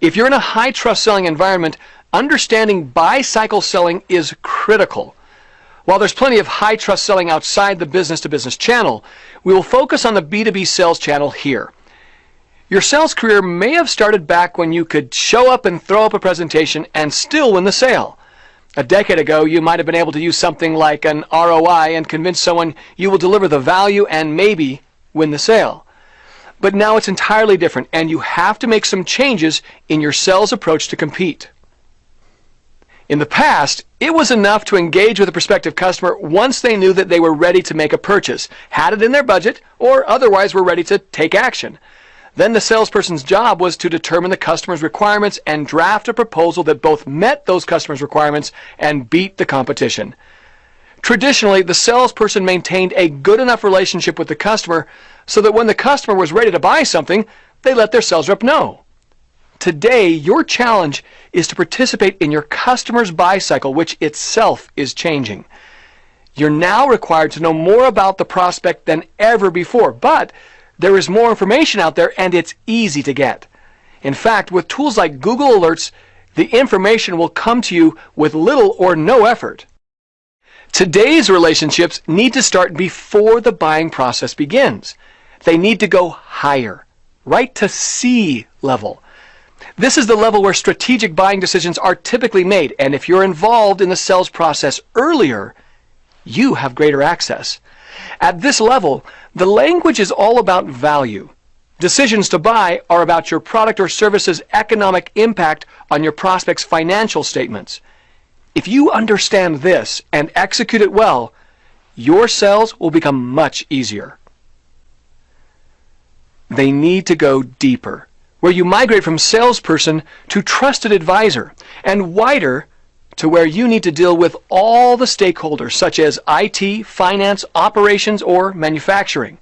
If you're in a high-trust selling environment, understanding buy-cycle selling is critical. While there's plenty of high-trust selling outside the business-to-business channel, we will focus on the B2B sales channel here. Your sales career may have started back when you could show up and throw up a presentation and still win the sale. A decade ago, you might have been able to use something like an ROI and convince someone you will deliver the value and maybe win the sale. But now it's entirely different, and you have to make some changes in your sales approach to compete. In the past, it was enough to engage with a prospective customer once they knew that they were ready to make a purchase, had it in their budget, or otherwise were ready to take action. Then the salesperson's job was to determine the customer's requirements and draft a proposal that both met those customers' requirements and beat the competition. Traditionally, the salesperson maintained a good enough relationship with the customer so that when the customer was ready to buy something, they let their sales rep know. Today, your challenge is to participate in your customer's buy cycle, which itself is changing. You're now required to know more about the prospect than ever before, but there is more information out there and it's easy to get. In fact, with tools like Google Alerts, the information will come to you with little or no effort. Today's relationships need to start before the buying process begins. They need to go higher, right to C level. This is the level where strategic buying decisions are typically made, and if you're involved in the sales process earlier, you have greater access. At this level, the language is all about value. Decisions to buy are about your product or service's economic impact on your prospect's financial statements. If you understand this and execute it well, your sales will become much easier. They need to go deeper, where you migrate from salesperson to trusted advisor, and wider to where you need to deal with all the stakeholders such as IT, finance, operations, or manufacturing.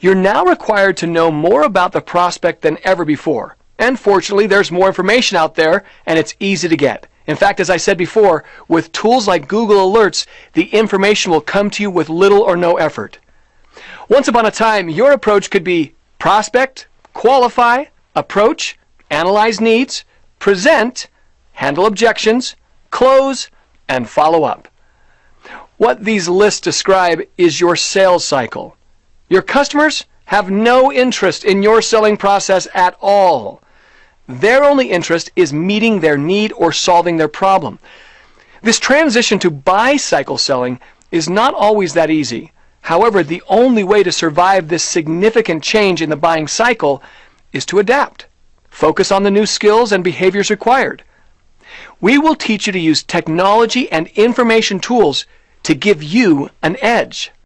You're now required to know more about the prospect than ever before. And fortunately, there's more information out there and it's easy to get. In fact, as I said before, with tools like Google Alerts, the information will come to you with little or no effort. Once upon a time, your approach could be prospect, qualify, approach, analyze needs, present, handle objections, close, and follow up. What these lists describe is your sales cycle. Your customers have no interest in your selling process at all. Their only interest is meeting their need or solving their problem. This transition to buy-cycle selling is not always that easy. However, the only way to survive this significant change in the buying cycle is to adapt. Focus on the new skills and behaviors required. We will teach you to use technology and information tools to give you an edge.